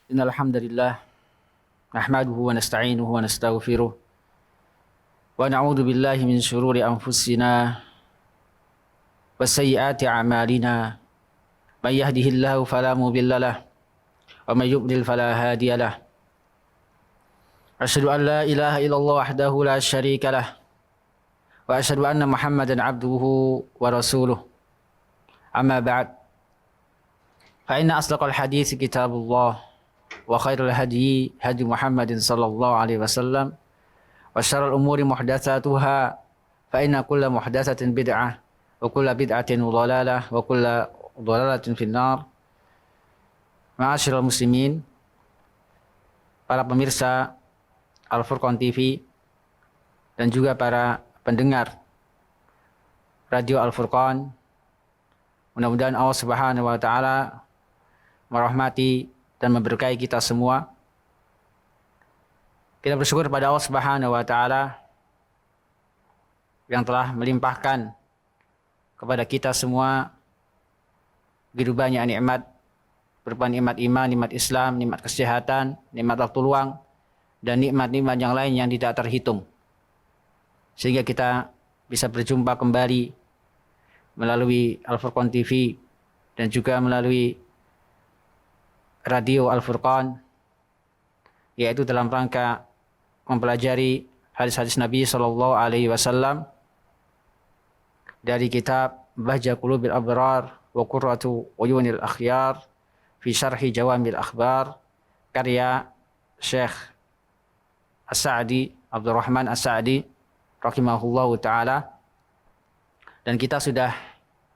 Innal hamdalillah nahmaduhu wa nasta'inuhu wa nastaghfiruh wa na'udzu billahi min shururi anfusina wa sayyiati a'malina. May yahdihillahu fala mudilla lahu wa may yudlil fala hadiya lahu. Asyhadu an la ilaha illallah wahdahu la syarika lah wa asyhadu anna Muhammadan abduhu wa rasuluh. Amma ba'd. Fa inna asdaqal hadits kitabullah wa khairul hadi hadi Muhammadin sallallahu alaihi wasallam wa syarrul umuri muhdatsatuha fa inna kulla muhdatsatin bid'ah wa kulla bid'atin dhalalah wa kulla dhalalatin finnar. Ma'asyiral muslimin, para pemirsa Al-Furqan TV dan juga para pendengar Radio Al-Furqan, mudah-mudahan Allah Subhanahu wa taala merahmati dan memberkahi kita semua. Kita bersyukur pada Allah Subhanahu wa taala yang telah melimpahkan kepada kita semua begitu banyak nikmat, berupa nikmat iman, nikmat Islam, nikmat kesehatan, nikmat waktu luang, dan nikmat-nikmat yang lain yang tidak terhitung. Sehingga kita bisa berjumpa kembali melalui Al-Furqan TV dan juga melalui Radio Al-Furqan, yaitu dalam rangka mempelajari hadis-hadis Nabi Sallallahu Alaihi Wasallam dari kitab Bahja Qulubil Abrar wa Qurratu Uyunil Akhyar fi Syarhi Jawamil Akhbar karya Syekh As-Sa'di, Abdurrahman As-Sa'di rahimahullahu ta'ala. Dan kita sudah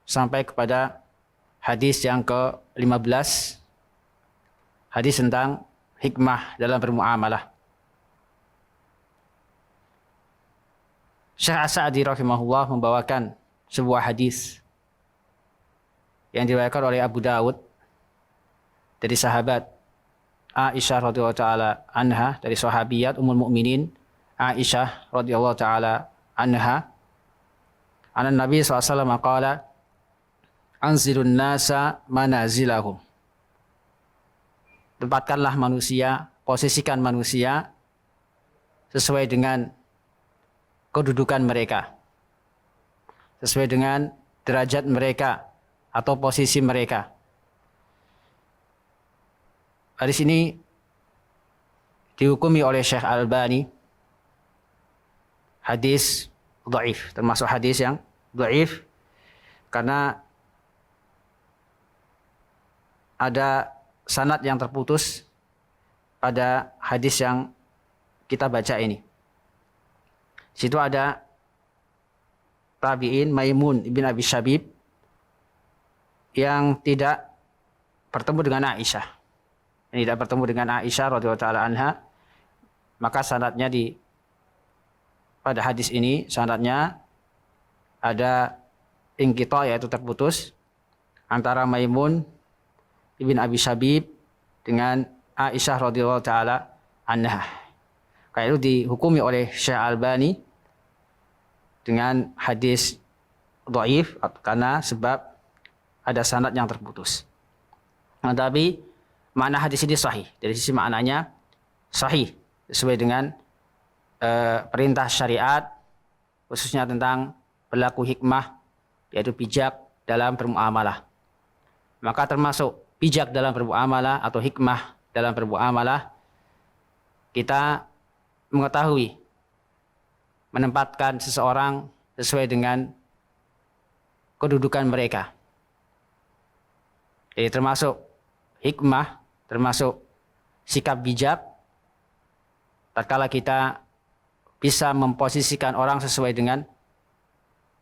sampai kepada hadis yang ke-15, hadis tentang hikmah dalam bermuamalah. Syekh As-Sa'di rahimahullah membawakan sebuah hadis yang diriwayatkan oleh Abu Dawud dari sahabat Aisyah radhiyallahu taala anha, dari sahabiyat Ummul Mukminin Aisyah radhiyallahu taala anha, anna Nabi sallallahu alaihi wasallam qala anzilun nasa manazilahum. Tempatkanlah manusia, posisikan manusia sesuai dengan kedudukan mereka, sesuai dengan derajat mereka atau posisi mereka. Hadis ini dihukumi oleh Syekh Al-Albani hadis dhaif, termasuk hadis yang dhaif karena ada sanad yang terputus pada hadis yang kita baca ini. Situ ada tabi'in Maimun ibn Abi Syabib yang tidak bertemu dengan Aisyah. Yang tidak bertemu dengan Aisyah radhiyallahu taala anha, maka sanadnya pada hadis ini sanadnya ada inqita', yaitu terputus antara Maimun ibn Abi Syabib dengan Aisyah radhiyallahu taala anha. Kayak itu dihukumi oleh Syekh Albani dengan hadis dhaif karena sebab ada sanad yang terputus. Nah, tapi makna hadis ini sahih. Dari sisi maknanya sahih sesuai dengan perintah syariat, khususnya tentang berlaku hikmah, yaitu bijak dalam bermuamalah. Maka termasuk bijak dalam bermuamalah atau hikmah dalam bermuamalah, kita mengetahui menempatkan seseorang sesuai dengan kedudukan mereka. Jadi termasuk hikmah, termasuk sikap bijak tatkala kita bisa memposisikan orang sesuai dengan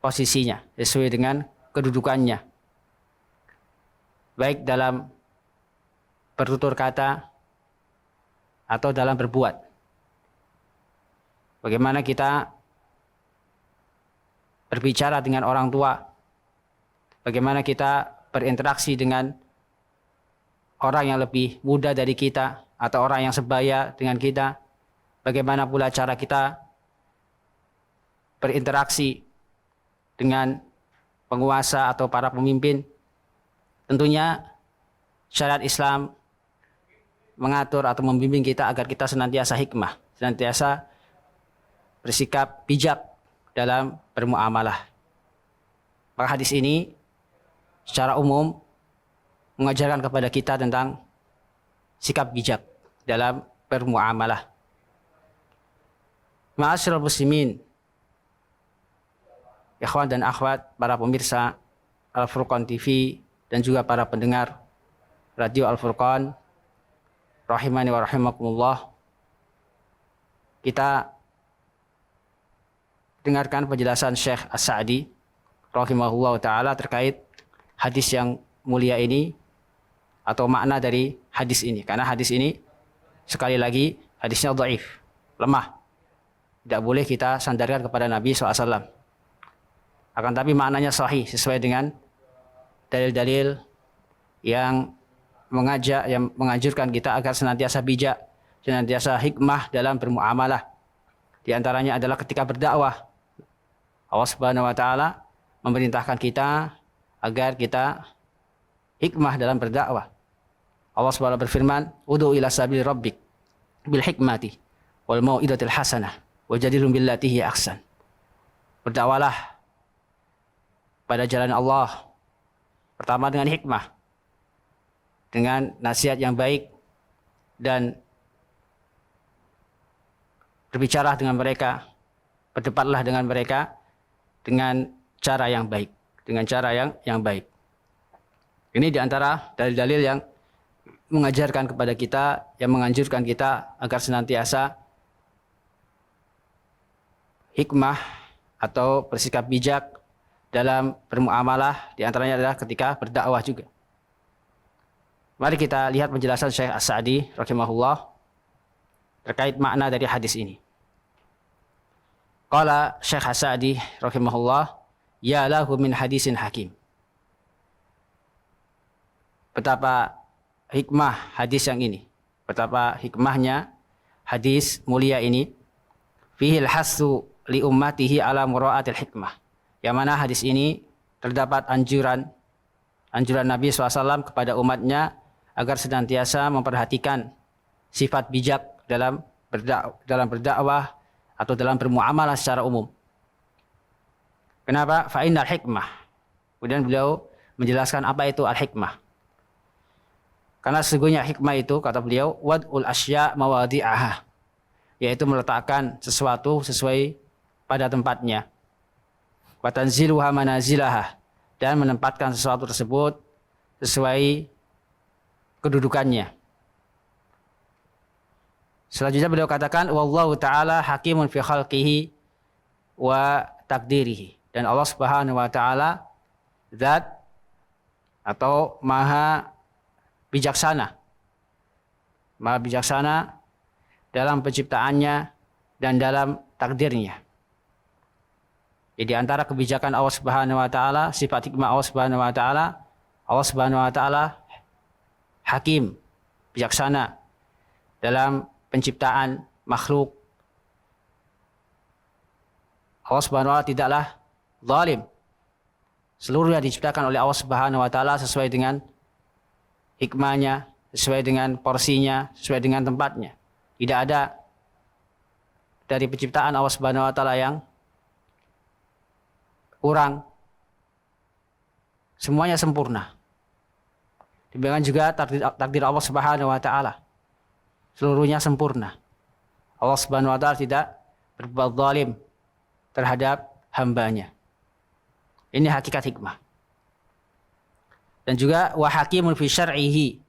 posisinya, sesuai dengan kedudukannya, baik dalam bertutur kata atau dalam berbuat. Bagaimana kita berbicara dengan orang tua, bagaimana kita berinteraksi dengan orang yang lebih muda dari kita atau orang yang sebaya dengan kita, bagaimana pula cara kita berinteraksi dengan penguasa atau para pemimpin. Tentunya syariat Islam mengatur atau membimbing kita agar kita senantiasa hikmah, senantiasa bersikap bijak dalam bermuamalah. Maka hadis ini secara umum mengajarkan kepada kita tentang sikap bijak dalam bermuamalah. Ma'asyiral muslimin, ikhwan dan akhwat, para pemirsa Al-Furqan TV dan juga para pendengar Radio Al-Furqan rahimani wa rahimakumullah. Kita dengarkan penjelasan Syekh As-Sa'di rahimahullah ta'ala terkait hadis yang mulia ini atau makna dari hadis ini. Karena hadis ini sekali lagi hadisnya dhaif, lemah. Tidak boleh kita sandarkan kepada Nabi SAW. Akan tapi maknanya sahih sesuai dengan dalil-dalil yang mengajak, yang menganjurkan kita agar senantiasa bijak, senantiasa hikmah dalam bermuamalah. Di antaranya adalah ketika berdakwah. Allah Subhanahu wa taala memerintahkan kita agar kita hikmah dalam berdakwah. Allah Subhanahu berfirman, "Ud'u ila sabili rabbik bil hikmati wal mau'izatil hasanah wajadilhum billati hiya ahsan." Berdakwalah pada jalan Allah pertama dengan hikmah, dengan nasihat yang baik, dan berbicara dengan mereka, berdebatlah dengan mereka dengan cara yang baik, dengan cara yang baik. Ini diantara dalil-dalil yang mengajarkan kepada kita, yang menganjurkan kita agar senantiasa hikmah atau bersikap bijak dalam bermuamalah, diantaranya adalah ketika berdakwah juga. Mari kita lihat penjelasan Syekh As-Sa'di rahimahullah terkait makna dari hadis ini. Qala Syekh As-Sa'di rahimahullah, ya lahu min hadisin hakim. Betapa hikmah hadis yang ini, betapa hikmahnya hadis mulia ini. Fihil hasu li ummatihi ala mura'atil hikmah. Yang mana hadis ini terdapat anjuran Nabi SAW kepada umatnya agar senantiasa memperhatikan sifat bijak dalam berdakwah atau dalam bermuamalah secara umum. Kenapa? Fa'innal hikmah. Kemudian beliau menjelaskan apa itu al-hikmah. Karena sesungguhnya hikmah itu, kata beliau, wad'ul asya mawadi'aha, yaitu meletakkan sesuatu sesuai pada tempatnya. Wa tanziluha manazilaha, dan menempatkan sesuatu tersebut sesuai kedudukannya. Selanjutnya beliau katakan, wallahu ta'ala hakimun fi khalqihi wa takdirihi. Dan Allah Subhanahu wa ta'ala zat atau maha bijaksana dalam penciptaannya dan dalam takdirnya. Jadi antara kebijakan Allah Subhanahu wa taala, sifat hikmah Allah Subhanahu wa taala, Allah Subhanahu wa taala hakim, bijaksana dalam penciptaan makhluk. Allah Subhanahu wa taala tidaklah zalim. Seluruhnya diciptakan oleh Allah Subhanahu wa taala sesuai dengan hikmahnya, sesuai dengan porsinya, sesuai dengan tempatnya. Tidak ada dari penciptaan Allah Subhanahu wa taala yang kurang. Semuanya sempurna. Demikian juga takdir Allah Subhanahu wa taala. Seluruhnya sempurna. Allah Subhanahu wa taala tidak berbuat zalim terhadap hambanya. Ini hakikat hikmah. Dan juga wa hakimun fi syar'ihi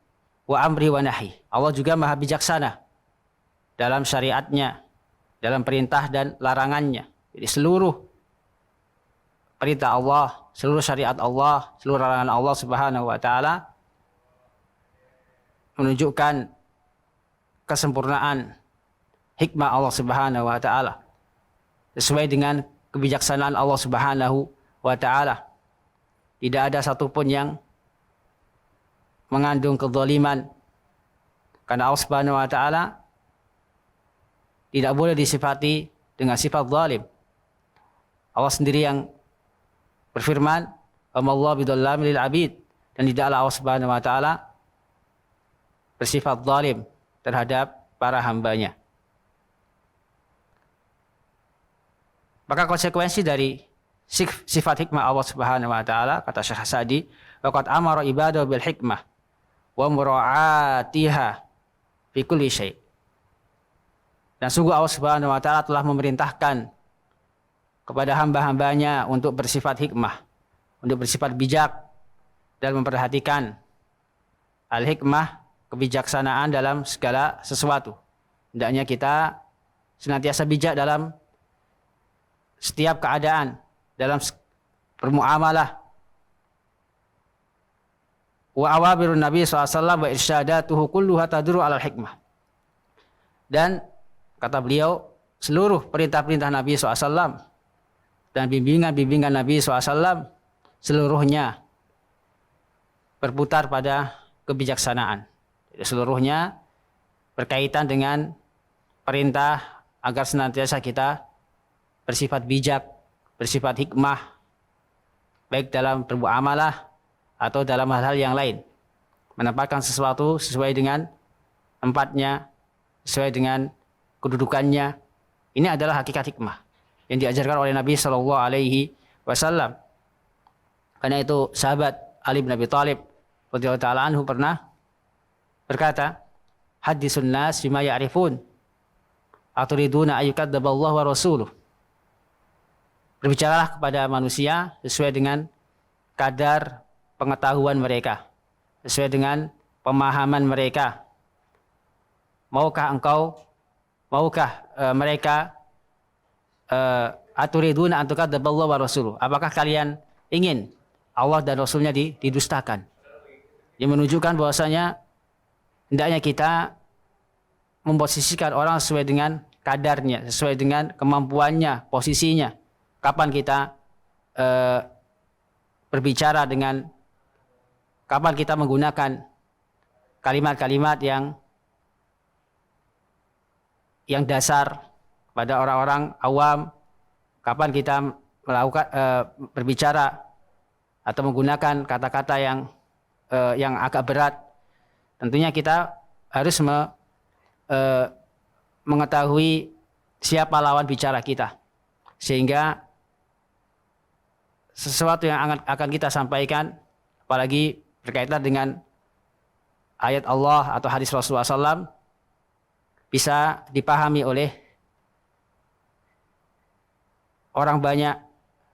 wa amri wa nahi. Allah juga maha bijaksana dalam syariatnya, dalam perintah dan larangannya. Jadi seluruh perintah Allah, seluruh syariat Allah, seluruh larangan Allah Subhanahu wa taala menunjukkan kesempurnaan hikmah Allah Subhanahu wa taala sesuai dengan kebijaksanaan Allah Subhanahu wa taala. Tidak ada satupun yang mengandung kezaliman, karena Allah Subhanahu wa taala tidak boleh disifati dengan sifat zalim. Allah sendiri yang berfirman, "Amallahu bidzallamin lil 'abid," dan tidaklah Allah Subhanahu wa taala bersifat zalim terhadap para hambanya. Maka konsekuensi dari sifat hikmah Allah Subhanahu wa taala, kata Syekh Sa'di, waqad amara ibadahu bil hikmah wa mura'atiha fi kulli syai'. Dan sungguh Allah Subhanahu wa taala telah memerintahkan kepada hamba-hambanya untuk bersifat hikmah, untuk bersifat bijak dan memperhatikan al-hikmah, kebijaksanaan dalam segala sesuatu. Hendaknya kita senantiasa bijak dalam setiap keadaan, dalam bermuamalah. Wa awabirun Nabi SAW wa irsyadatuhu kulluha taduru alal hikmah. Dan kata beliau, seluruh perintah-perintah Nabi SAW dan bimbingan-bimbingan Nabi SAW seluruhnya berputar pada kebijaksanaan. Jadi seluruhnya berkaitan dengan perintah agar senantiasa kita bersifat bijak, bersifat hikmah, baik dalam bermuamalah atau dalam hal-hal yang lain. Menempatkan sesuatu sesuai dengan tempatnya, sesuai dengan kedudukannya. Ini adalah hakikat hikmah yang diajarkan oleh Nabi Shallallahu Alaihi Wasallam. Karena itu sahabat Ali bin Abi Thalib radhiyallahu taala anhu pernah berkata, "Hadisun nas bima ya'rifun, aturiduna ayyukadzaballahu wa rasuluh." Berbicaralah kepada manusia sesuai dengan kadar pengetahuan mereka, sesuai dengan pemahaman mereka. Maukah mereka aturiduna antukadzaballahu wa rasuluh? Apakah kalian ingin Allah dan Rasulnya didustakan? Yang menunjukkan bahwasanya hendaknya kita memposisikan orang sesuai dengan kadarnya, sesuai dengan kemampuannya, posisinya. Kapan kita berbicara kapan kita menggunakan kalimat-kalimat yang dasar pada orang-orang awam, kapan kita melakukan berbicara atau menggunakan kata-kata yang agak berat. Tentunya kita harus mengetahui siapa lawan bicara kita, sehingga sesuatu yang akan kita sampaikan, apalagi berkaitan dengan ayat Allah atau hadis Rasulullah SAW, bisa dipahami oleh orang banyak,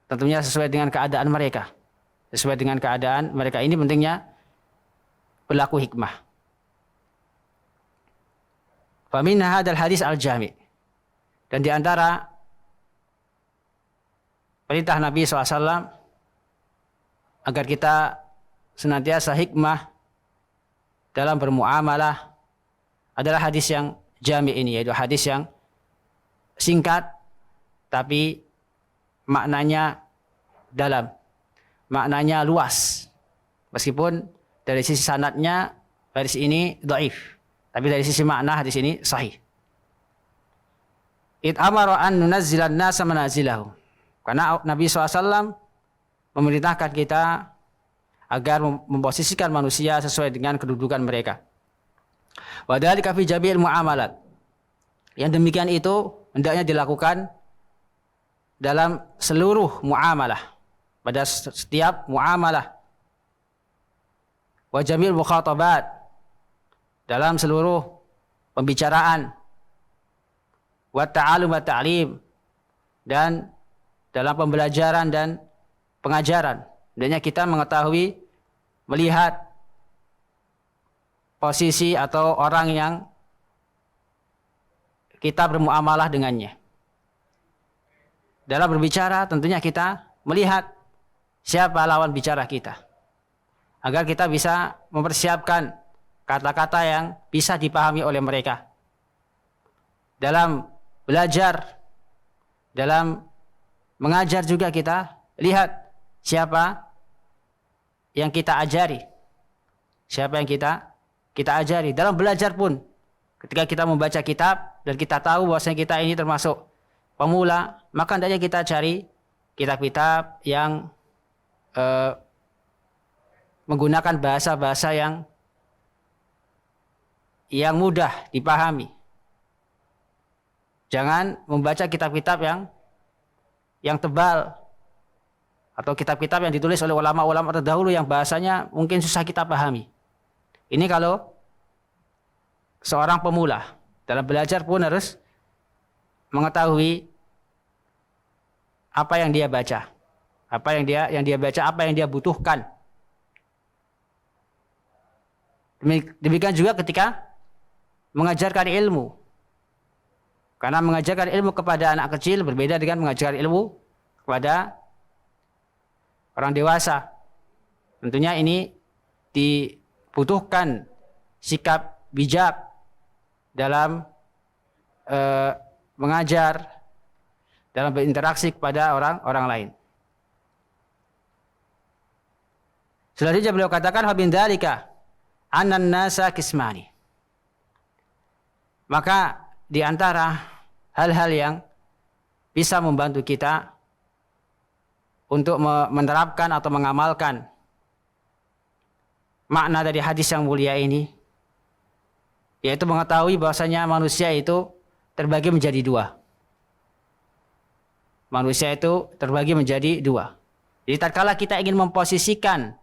tentunya sesuai dengan keadaan mereka. Sesuai dengan keadaan mereka. Ini pentingnya berlaku hikmah. Famin hadal hadis al-jami'. Dan di antara perintah Nabi SAW agar kita senantiasa hikmah dalam bermuamalah adalah hadis yang jami' ini, yaitu hadis yang singkat tapi maknanya dalam, maknanya luas. Meskipun dari sisi sanadnya hadis ini dhaif, tapi dari sisi makna hadis ini sahih. It amara an nunazzilan nasa manazilahum. Karena Nabi SAW memerintahkan kita agar memposisikan manusia sesuai dengan kedudukan mereka. Wa dzalika fi jami'il muamalat. Yang demikian itu hendaknya dilakukan dalam seluruh muamalah, pada setiap muamalah. Wa jami'il mukhatabat, dalam seluruh pembicaraan. Wa ta'alum wa ta'lim, dan dalam pembelajaran dan pengajaran. Hendaknya kita mengetahui, melihat posisi atau orang yang kita bermuamalah dengannya. Dalam berbicara tentunya kita melihat siapa lawan bicara kita, agar kita bisa mempersiapkan kata-kata yang bisa dipahami oleh mereka. Dalam belajar, dalam mengajar juga kita lihat siapa yang kita ajari, siapa yang kita ajari. Dalam belajar pun, ketika kita membaca kitab dan kita tahu bahwasanya kita ini termasuk pemula, maka hendaknya kita cari kitab-kitab yang menggunakan bahasa-bahasa yang yang mudah dipahami. Jangan membaca kitab-kitab yang tebal atau kitab-kitab yang ditulis oleh ulama-ulama terdahulu yang bahasanya mungkin susah kita pahami. Ini kalau seorang pemula dalam belajar pun harus mengetahui apa yang dia baca, apa yang dia baca, apa yang dia butuhkan. Demikian juga ketika mengajarkan ilmu. Karena mengajarkan ilmu kepada anak kecil berbeda dengan mengajarkan ilmu kepada orang dewasa. Tentunya ini dibutuhkan sikap bijak dalam mengajar, dalam berinteraksi kepada orang lain. Selanjutnya beliau katakan habin dzalika anan nasa kismani. Maka di antara hal-hal yang bisa membantu kita untuk menerapkan atau mengamalkan makna dari hadis yang mulia ini, yaitu mengetahui bahwasanya manusia itu terbagi menjadi dua. Manusia itu terbagi menjadi dua. Jadi tatkala kita ingin memposisikan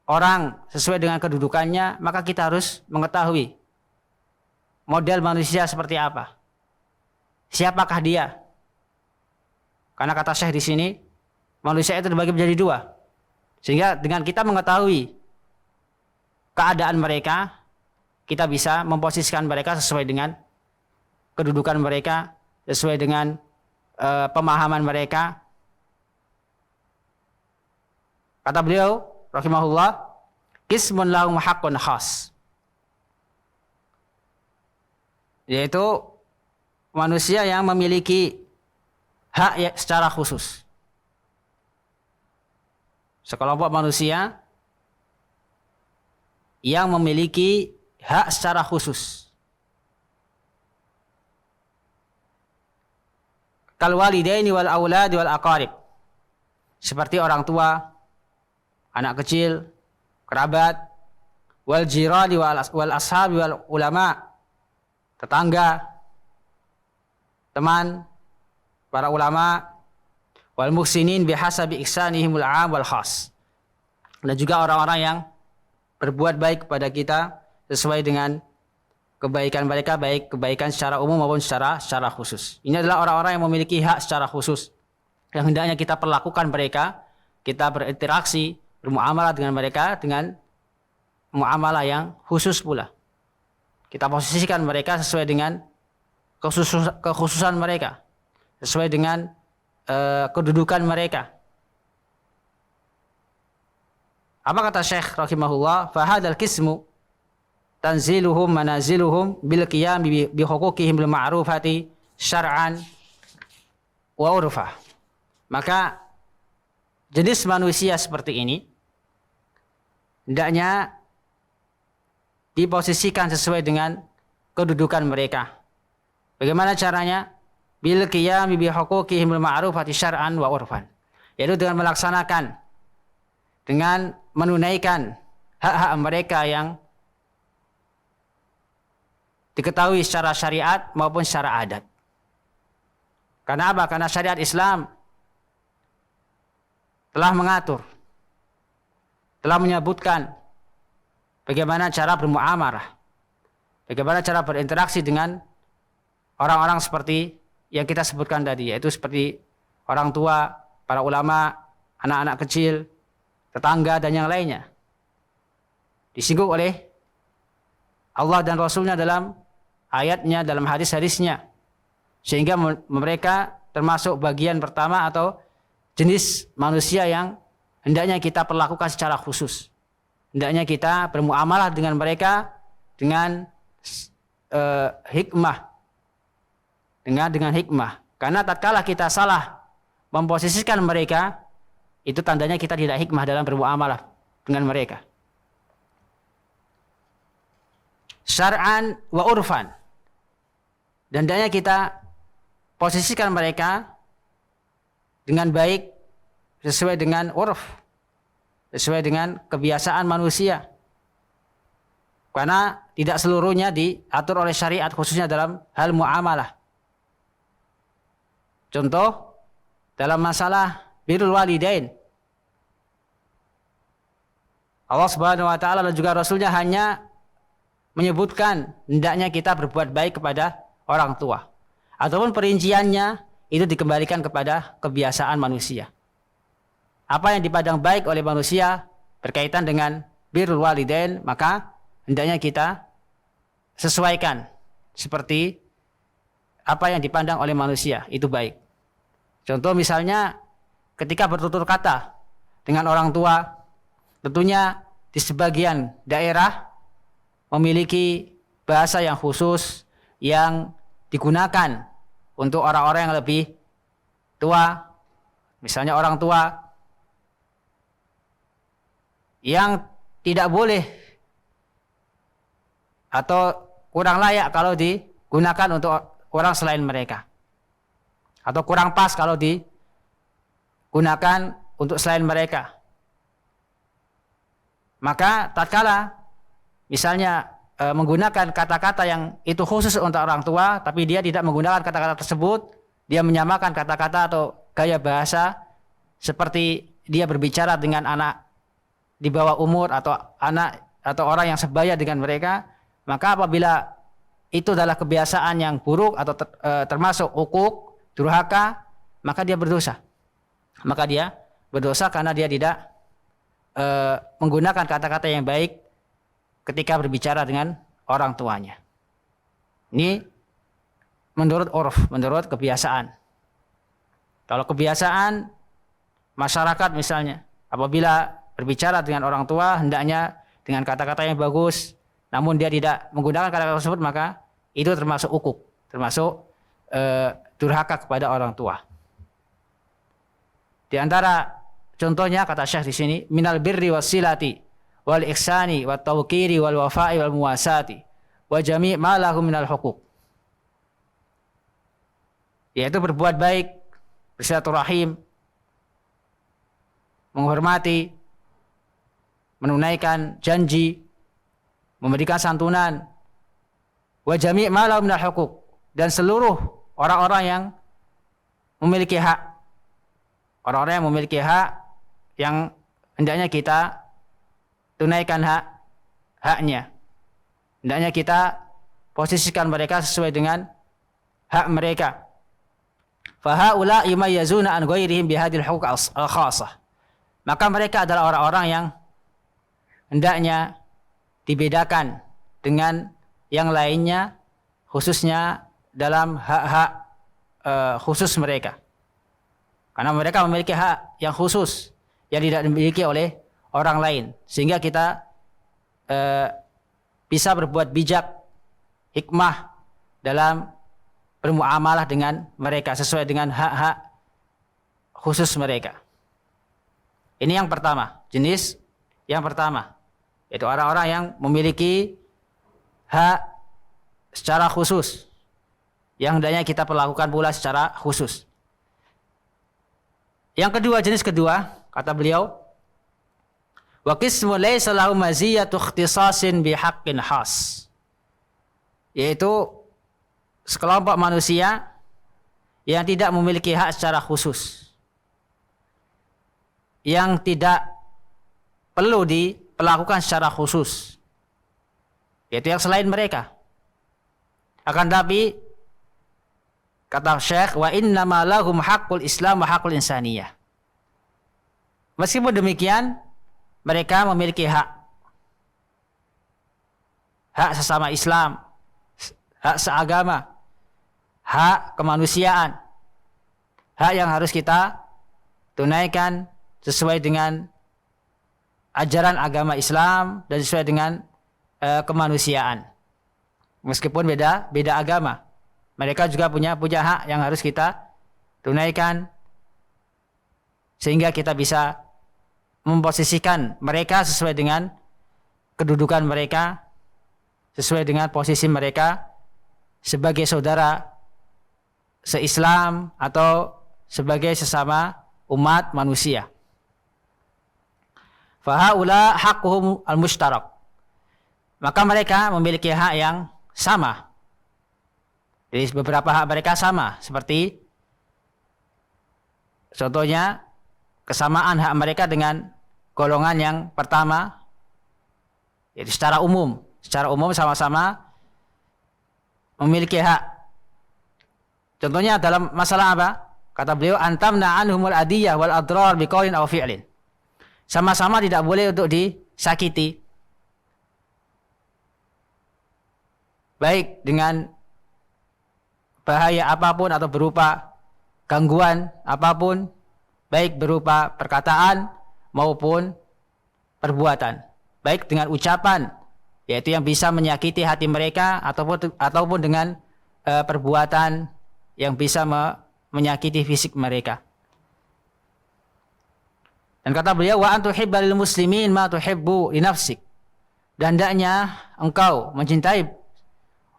orang sesuai dengan kedudukannya, maka kita harus mengetahui model manusia seperti apa. Siapakah dia? Karena kata Syekh di sini, manusia itu terbagi menjadi dua. Sehingga dengan kita mengetahui keadaan mereka, kita bisa memposisikan mereka sesuai dengan kedudukan mereka, sesuai dengan pemahaman mereka. Kata beliau, rahimahullah, qismun lahum haqqun khas. Yaitu manusia yang memiliki hak secara khusus. Sekelompok manusia yang memiliki hak secara khusus. Kal walidaini wal auladi wal aqarib. Seperti orang tua, anak kecil, kerabat, wal jirani wal ashabi wal ulama, tetangga, teman, para ulama, wal muhsinin bihasabi ihsanihimul 'am wal khas. Dan juga orang-orang yang berbuat baik kepada kita sesuai dengan kebaikan mereka, baik kebaikan secara umum maupun secara khusus. Ini adalah orang-orang yang memiliki hak secara khusus yang hendaknya kita perlakukan mereka, kita berinteraksi, bermuamalah dengan mereka dengan muamalah yang khusus pula. Kita posisikan mereka sesuai dengan kekhususan mereka, sesuai dengan kedudukan mereka. Apa kata Syekh rahimahullah? Fahadal kismu tanziluhum manaziluhum bil qiyam bi huquqihim bil ma'rufati syar'an wa urfa. Maka jenis manusia seperti ini hendaknya diposisikan sesuai dengan kedudukan mereka. Bagaimana caranya? Bil qiyam bi huquqihim bil ma'rufati syar'an wa urfan. Yaitu dengan melaksanakan, dengan menunaikan hak-hak mereka yang diketahui secara syariat maupun secara adat. Karena apa? Karena syariat Islam telah mengatur, telah menyebutkan bagaimana cara bermuamalah, bagaimana cara berinteraksi dengan orang-orang seperti yang kita sebutkan tadi, yaitu seperti orang tua, para ulama, anak-anak kecil, tetangga, dan yang lainnya. Disinggung oleh Allah dan Rasulnya dalam ayatnya, dalam hadis-hadisnya. Sehingga mereka termasuk bagian pertama atau jenis manusia yang hendaknya kita perlakukan secara khusus. Hendaknya kita bermuamalah dengan mereka dengan hikmah. Dengan hikmah. Karena tatkala kita salah memposisikan mereka, itu tandanya kita tidak hikmah dalam bermuamalah dengan mereka. Syar'an wa urfan. Dan hendaknya kita posisikan mereka dengan baik sesuai dengan urf, sesuai dengan kebiasaan manusia. Karena tidak seluruhnya diatur oleh syariat, khususnya dalam hal muamalah. Contoh, dalam masalah birrul walidain, Allah Subhanahu wa taala dan juga Rasulnya hanya menyebutkan hendaknya kita berbuat baik kepada orang tua. Ataupun perinciannya itu dikembalikan kepada kebiasaan manusia. Apa yang dipandang baik oleh manusia berkaitan dengan birrul walidain, maka hendaknya kita sesuaikan seperti apa yang dipandang oleh manusia itu baik. Contoh misalnya ketika bertutur kata dengan orang tua, tentunya di sebagian daerah memiliki bahasa yang khusus yang digunakan untuk orang-orang yang lebih tua. Misalnya orang tua yang tidak boleh atau kurang layak kalau digunakan untuk orang selain mereka, atau kurang pas kalau digunakan untuk selain mereka. Maka tatkala misalnya menggunakan kata-kata yang itu khusus untuk orang tua, tapi dia tidak menggunakan kata-kata tersebut, dia menyamakan kata-kata atau gaya bahasa seperti dia berbicara dengan anak di bawah umur atau anak atau orang yang sebaya dengan mereka, maka apabila itu adalah kebiasaan yang buruk atau termasuk ukuk, durhaka, maka dia berdosa. Maka dia berdosa karena dia tidak menggunakan kata-kata yang baik ketika berbicara dengan orang tuanya. Ini menurut urf, menurut kebiasaan. Kalau kebiasaan masyarakat misalnya, apabila berbicara dengan orang tua hendaknya dengan kata-kata yang bagus, namun dia tidak menggunakan kata-kata tersebut, maka itu termasuk ukuk, termasuk durhaka kepada orang tua. Di antara contohnya kata Syekh di sini, minal birri wassilati wal ihsani wat tawqiri wal wafa'i wal muwasati wa jami' ma lahu minal huquq. Yaitu berbuat baik, bersilaturahim, menghormati, menunaikan janji, memberikan santunan, wa jami' ma lahu minal huquq, dan seluruh orang-orang yang memiliki hak, orang-orang yang memiliki hak yang hendaknya kita tunaikan haknya. Hendaknya kita posisikan mereka sesuai dengan hak mereka. Fa haula yumayyizuna an ghairihim bihadhil huquq al-khassah. Maka mereka adalah orang-orang yang hendaknya dibedakan dengan yang lainnya, khususnya dalam hak-hak khusus mereka. Karena mereka memiliki hak yang khusus yang tidak dimiliki oleh orang lain, sehingga kita bisa berbuat bijak, hikmah dalam bermuamalah dengan mereka sesuai dengan hak-hak khusus mereka. Ini yang pertama, jenis yang pertama, yaitu orang-orang yang memiliki hak secara khusus yang hendaknya kita perlakukan pula secara khusus. Yang kedua, jenis kedua, kata beliau, wa qismu laysa lahu maziyatu ikhtisasin bihaqqin khas, yaitu sekelompok manusia yang tidak memiliki hak secara khusus, yang tidak perlu diperlakukan secara khusus, yaitu yang selain mereka. Akan tapi kata Syekh, wa innama lahum haqqul Islam wa haqqul insaniyah. Meskipun demikian, mereka memiliki hak. Hak sesama Islam, hak seagama, hak kemanusiaan. Hak yang harus kita tunaikan sesuai dengan ajaran agama Islam dan sesuai dengan kemanusiaan. Meskipun beda agama, mereka juga punya hak yang harus kita tunaikan, sehingga kita bisa memposisikan mereka sesuai dengan kedudukan mereka, sesuai dengan posisi mereka sebagai saudara se-Islam atau sebagai sesama umat manusia. Fahaula haqquhum al-mushtarak. maka mereka memiliki hak yang sama. Jadi beberapa hak mereka sama, seperti contohnya kesamaan hak mereka dengan golongan yang pertama. Jadi secara umum sama-sama memiliki hak. Contohnya dalam masalah apa? Kata beliau, antamna anhumul adiyah wal adrar biqaulin aw fi'lin. Sama-sama tidak boleh untuk disakiti. Baik dengan bahaya apapun atau berupa gangguan apapun, baik berupa perkataan maupun perbuatan, baik dengan ucapan, yaitu yang bisa menyakiti hati mereka, ataupun dengan perbuatan yang bisa menyakiti fisik mereka. Dan kata beliau, wa antuhibba lil muslimin ma tuhibbu li nafsik. Dan hendaknya engkau mencintai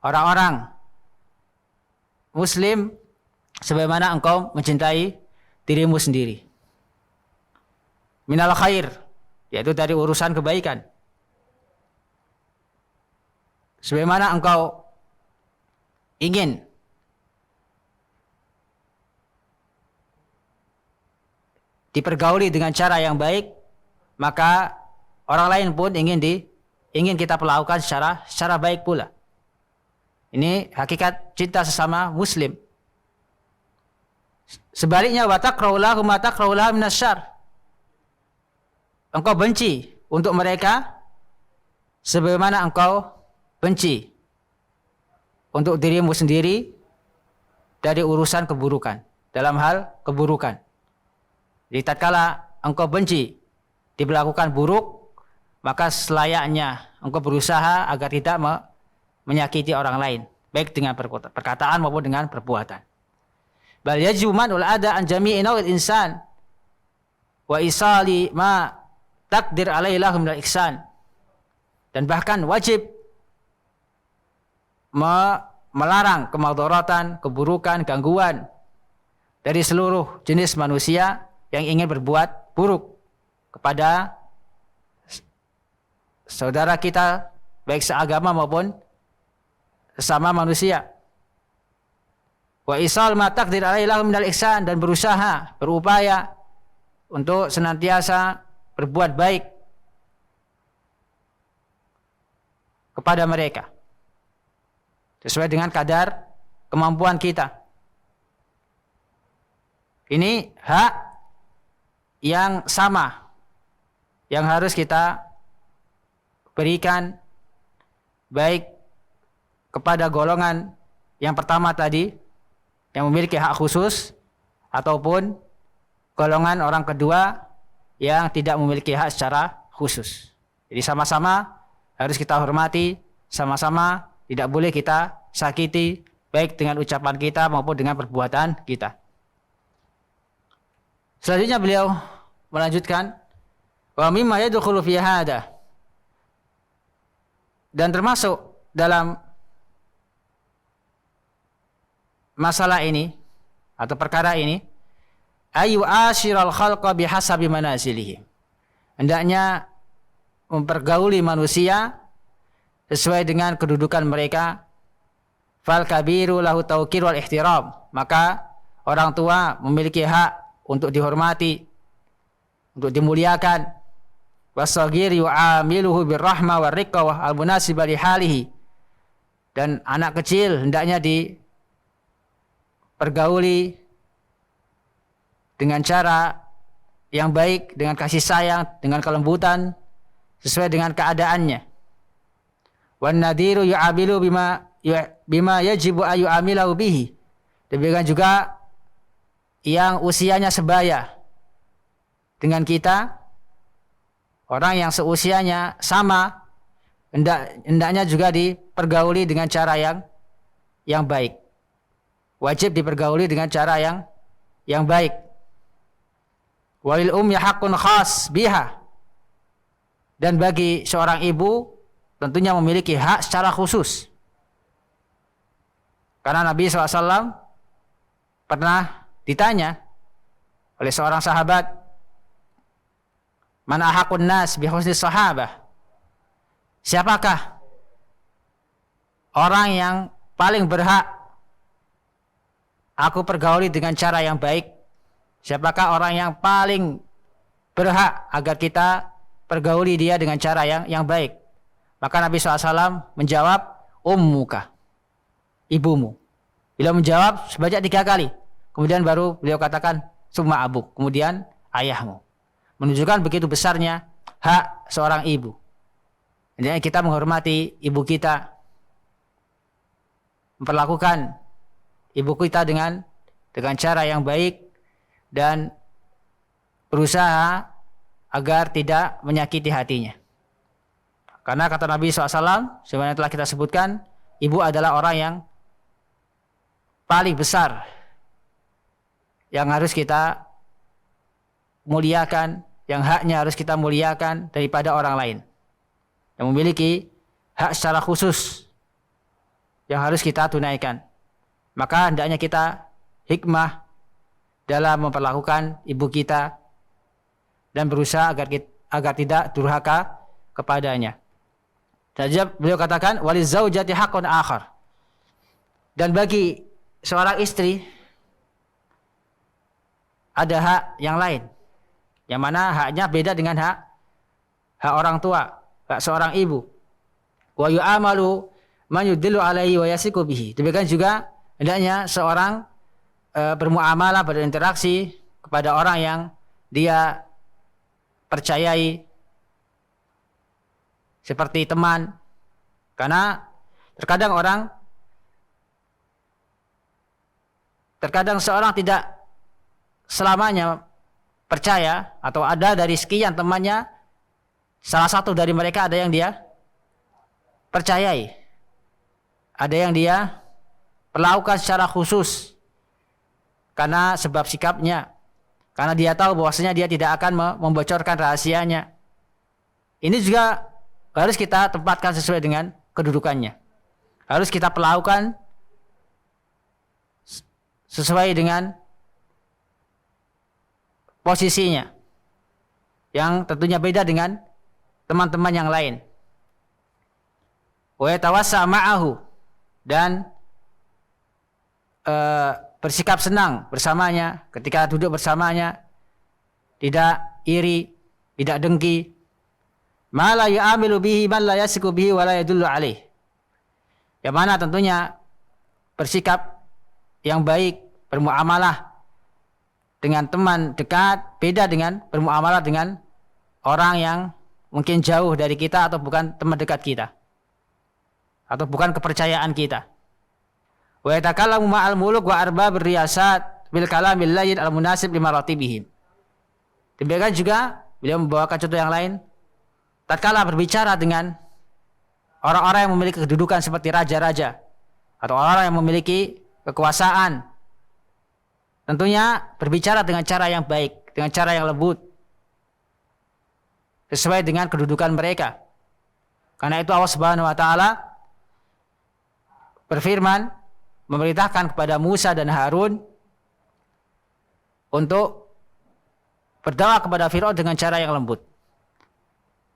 orang-orang muslim sebagaimana engkau mencintai dirimu sendiri. Minal khair, yaitu dari urusan kebaikan. Sebagaimana engkau ingin dipergauli dengan cara yang baik, maka orang lain pun ingin kita perlakukan secara baik pula. Ini hakikat cinta sesama muslim. Sebaliknya, wa takrahu lahum ma takrahu lahum minasyarr. Engkau benci untuk mereka sebagaimana engkau benci untuk dirimu sendiri dari urusan keburukan, dalam hal keburukan. Jadi tatkala engkau benci diberlakukan buruk, maka selayaknya engkau berusaha agar tidak menyakiti orang lain, baik dengan perkataan maupun dengan perbuatan. Bal yajibu man'ul ada an jami'i naw'il insan wa isali ma takdir alaihi lahum minal ihsan. Dan bahkan wajib melarang kemadharatan, keburukan, gangguan dari seluruh jenis manusia yang ingin berbuat buruk kepada saudara kita, baik seagama maupun sesama manusia. Wa isal ma taqdir alaihi lahum minal ihsan, dan berupaya untuk senantiasa berbuat baik kepada mereka sesuai dengan kadar kemampuan kita. Ini hak yang sama yang harus kita berikan, baik kepada golongan yang pertama tadi yang memiliki hak khusus, ataupun golongan orang kedua yang tidak memiliki hak secara khusus. Jadi sama-sama harus kita hormati, sama-sama tidak boleh kita sakiti, baik dengan ucapan kita maupun dengan perbuatan kita. Selanjutnya beliau melanjutkan, wa mimma yadkhulu fi hada, dan termasuk dalam masalah ini atau perkara ini, ayu asyiral khalqa bihasabi manazilihim. Hendaknya mempergauli manusia sesuai dengan kedudukan mereka. Fal kabiru lahu tauqir wal ihtiram. Maka orang tua memiliki hak untuk dihormati, untuk dimuliakan. Wasagir yu'amiluhu birrahma warriqqa wa al-munasiba li halihi. Dan anak kecil hendaknya dipergauli dengan cara yang baik, dengan kasih sayang, dengan kelembutan, sesuai dengan keadaannya. Wan nadiru yu'amilu bima yajibu ayu amilahu bihi. Demikian juga yang usianya sebaya dengan kita, orang yang seusianya sama, hendaknya juga dipergauli dengan cara yang baik. Wajib dipergauli dengan cara yang baik. Walil ummi haqqun khas biha. Dan bagi seorang ibu tentunya memiliki hak secara khusus. Karena Nabi SAW pernah ditanya oleh seorang sahabat, man ahaqun nas bi husni sahabah. Siapakah orang yang paling berhak aku pergauli dengan cara yang baik? Siapakah orang yang paling berhak agar kita pergauli dia dengan cara yang baik? Maka Nabi SAW menjawab, ummuka, ibumu. Beliau menjawab sebanyak 3 kali. Kemudian baru beliau katakan, summa abuk, kemudian ayahmu. Menunjukkan begitu besarnya hak seorang ibu. Jadi kita menghormati ibu kita, memperlakukan ibu kita dengan cara yang baik dan berusaha agar tidak menyakiti hatinya. Karena kata Nabi SAW, sebagaimana telah kita sebutkan, ibu adalah orang yang paling besar yang harus kita muliakan, yang haknya harus kita muliakan daripada orang lain, yang memiliki hak secara khusus yang harus kita tunaikan. Maka hendaknya kita hikmah dalam memperlakukan ibu kita dan berusaha agar tidak durhaka kepadanya. Dan beliau katakan, walizaujati haqqun akhar. Dan bagi seorang istri ada hak yang lain, yang mana haknya beda dengan hak orang tua, hak seorang ibu. Wa yu'amalu man yudillu alaihi wa yasiku bihi. Demikian juga hendaknya seorang bermuamalah, berinteraksi kepada orang yang dia percayai seperti teman. Karena terkadang seorang tidak selamanya percaya, atau ada dari sekian temannya salah satu dari mereka ada yang dia percayai, ada yang dia perlakukan secara khusus karena sebab sikapnya, karena dia tahu bahwasanya dia tidak akan membocorkan rahasianya. Ini juga harus kita tempatkan sesuai dengan kedudukannya. Harus kita perlakukan sesuai dengan posisinya, yang tentunya beda dengan teman-teman yang lain. Wa yatawassa ma'ahu, dan bersikap senang bersamanya, ketika duduk bersamanya, tidak iri, tidak dengki. Ma la yu'amilu bihi man la yasiku bihi wa la yadullu alaih. Yang mana tentunya bersikap yang baik, bermuamalah dengan teman dekat beda dengan bermuamalah dengan orang yang mungkin jauh dari kita atau bukan teman dekat kita, atau bukan kepercayaan kita. Wa yatakallamu ma'al muluk wa arbabir riyasat bil kalamil layyin al munasib lima ratibihim. Demikian juga beliau membawakan contoh yang lain, tatkala berbicara dengan orang-orang yang memiliki kedudukan seperti raja-raja atau orang yang memiliki kekuasaan, tentunya berbicara dengan cara yang baik, dengan cara yang lembut, sesuai dengan kedudukan mereka. Karena itu Allah Subhanahu wa taala berfirman, memerintahkan kepada Musa dan Harun untuk berdakwah kepada Firaun dengan cara yang lembut.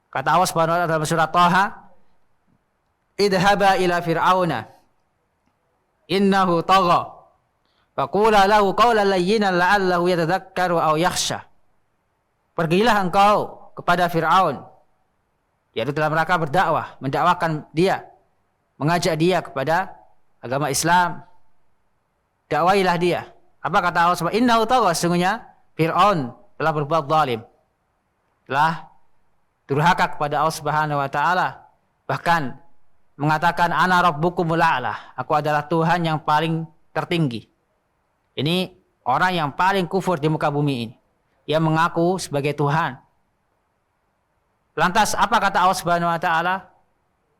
Kata Allah Subhanahu wa taala dalam surat Thaha, idhaba ila fir'auna innahu tagha faqula lahu qawlan layyinan la'allahu yatadhakkaru aw yakhsha. Pergilah engkau kepada Fir'aun, yaitu dalam rangka berdakwah, mendakwakan dia, mengajak dia kepada agama Islam. Dakwailah dia. Apa kata Allah Subhanahu wa taala? Innahu tagha, sesungguhnya Fir'aun telah berbuat zalim, telah durhaka kepada Allah Subhanahu wa taala, bahkan mengatakan ana rabbukumul a'la, aku adalah Tuhan yang paling tertinggi. Ini orang yang paling kufur di muka bumi ini, yang mengaku sebagai Tuhan. Lantas apa kata Allah Subhanahu wa taala?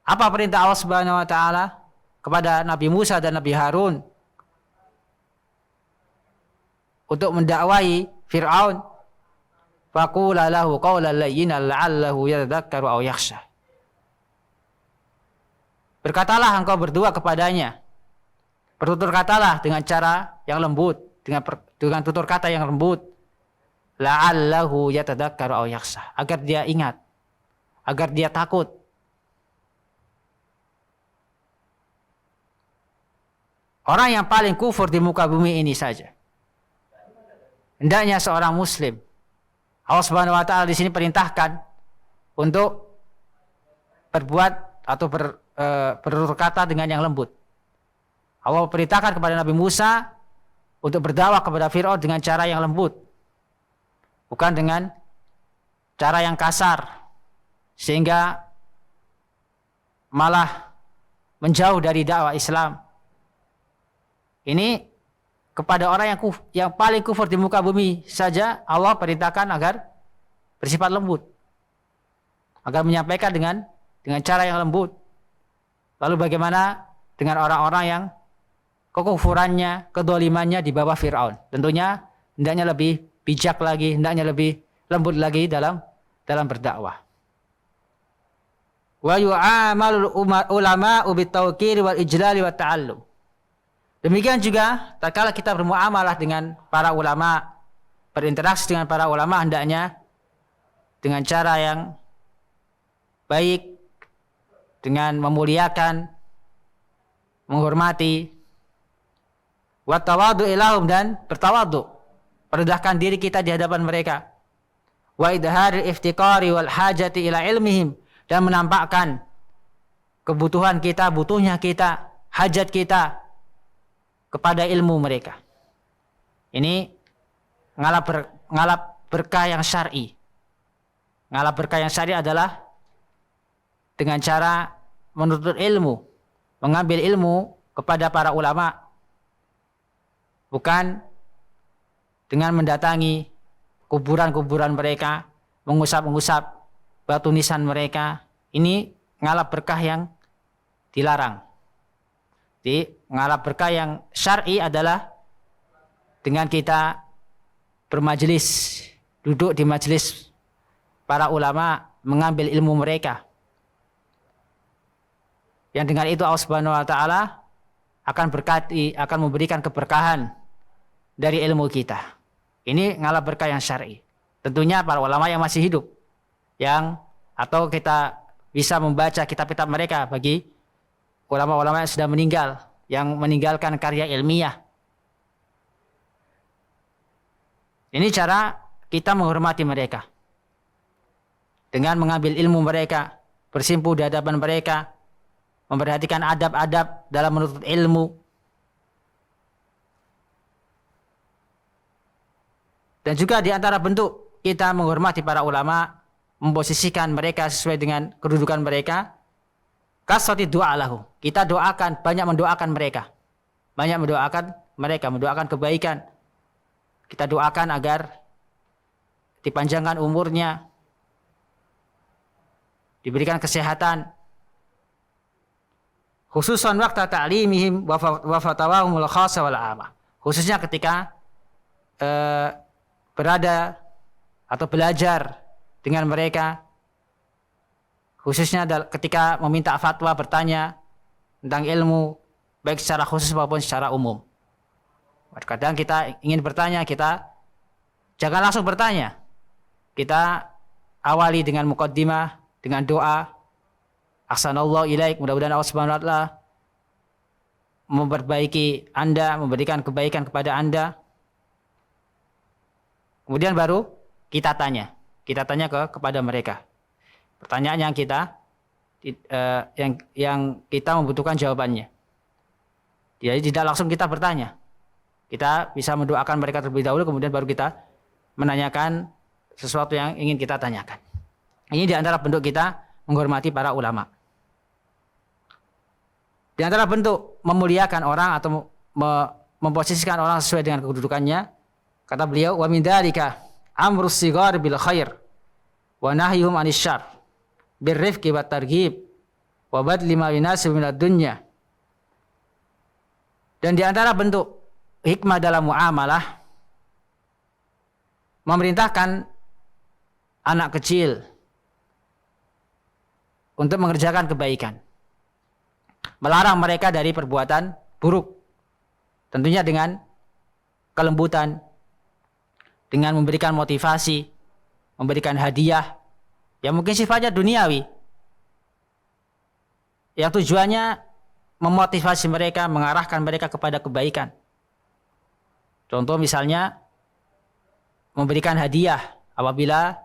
Apa perintah Allah Subhanahu wa taala kepada Nabi Musa dan Nabi Harun untuk mendakwai Fir'aun? Faqula lahu qawlan layyinan la'allahu yatadhakkaru aw yakhsha. Berkatalah engkau berdua kepadanya, bertutur katalah dengan cara yang lembut, dengan tutur kata yang lembut, la'allahu yatadhakkaru aw yakhsha, agar dia ingat, agar dia takut. orang yang paling kufur di muka bumi ini saja. Hendaknya seorang muslim, Allah Subhanahu wa taala di sini perintahkan untuk berbuat atau berkata dengan yang lembut. Allah perintahkan kepada Nabi Musa untuk berdakwah kepada Fir'aun dengan cara yang lembut, bukan dengan cara yang kasar, sehingga malah menjauh dari dakwah Islam. Ini kepada orang yang paling kufur di muka bumi saja Allah perintahkan agar bersifat lembut, agar menyampaikan dengan cara yang lembut. Lalu bagaimana dengan orang-orang yang kekufurannya, kedolimannya di bawah Fir'aun? Tentunya hendaknya lebih bijak lagi, hendaknya lebih lembut lagi dalam berdakwah. Wa yu'amalul ulama'u bitawqir wal ijlal wa ta'allum. Demikian juga tatkala kita bermuamalah dengan para ulama, berinteraksi dengan para ulama, hendaknya dengan cara yang baik, dengan memuliakan, menghormati, wa tawadhu ilahum, dan bertawadhu, merendahkan diri kita di hadapan mereka, wa idharil iftiqari wal hajati ila ilmihim, dan menampakkan kebutuhan kita, butuhnya kita, hajat kita kepada ilmu mereka. Ini ngalap berkah yang syar'i. Ngalap berkah yang syar'i adalah dengan cara menuntut ilmu, mengambil ilmu kepada para ulama, bukan dengan mendatangi kuburan-kuburan mereka, mengusap-ngusap batu nisan mereka. Ini ngalap berkah yang dilarang. Jadi ngalap berkah yang syar'i adalah dengan kita bermajelis, duduk di majelis para ulama, mengambil ilmu mereka. Yang dengan itu Allah Subhanahu wa taala akan memberikan keberkahan dari ilmu kita. Ini ngalap berkah yang syar'i. Tentunya para ulama yang masih hidup, atau kita bisa membaca kitab-kitab mereka bagi ulama-ulama yang sudah meninggal, yang meninggalkan karya ilmiah. Ini cara kita menghormati mereka, dengan mengambil ilmu mereka, bersimpuh di hadapan mereka, memperhatikan adab-adab dalam menuntut ilmu. Dan juga di antara bentuk kita menghormati para ulama, memposisikan mereka sesuai dengan kedudukan mereka, kasrati doa lahu. Kita doakan, banyak mendoakan mereka. Banyak mendoakan mereka, mendoakan kebaikan. Kita doakan agar dipanjangkan umurnya, diberikan kesehatan. Khususan waktu ta'limihim wa fatawahumul khassa wal 'amah. Khususnya ketika berada atau belajar dengan mereka, khususnya ketika meminta fatwa, bertanya tentang ilmu, baik secara khusus maupun secara umum. Kadang kita ingin bertanya, kita jangan langsung bertanya. Kita awali dengan muqaddimah, dengan doa, ahsanallahu ilaik, mudah-mudahan Allah Subhanahu wa taala memperbaiki Anda, memberikan kebaikan kepada Anda. Kemudian baru kita tanya. Kita tanya kepada mereka. Pertanyaan yang kita membutuhkan jawabannya. Jadi tidak langsung kita bertanya. Kita bisa mendoakan mereka terlebih dahulu, kemudian baru kita menanyakan sesuatu yang ingin kita tanyakan. Ini di antara bentuk kita menghormati para ulama. Di antara bentuk memuliakan orang atau memposisikan orang sesuai dengan kedudukannya, kata beliau, wa min dzalika amrus sigar bil khair wa nahyuhum anis syarr birrifqi wat targhib wa badli ma yunasib minad dunya. Dan di antara bentuk hikmah dalam muamalah, memerintahkan anak kecil untuk mengerjakan kebaikan, melarang mereka dari perbuatan buruk, tentunya dengan kelembutan, dengan memberikan motivasi, memberikan hadiah yang mungkin sifatnya duniawi, yang tujuannya memotivasi mereka, mengarahkan mereka kepada kebaikan. Contoh misalnya memberikan hadiah apabila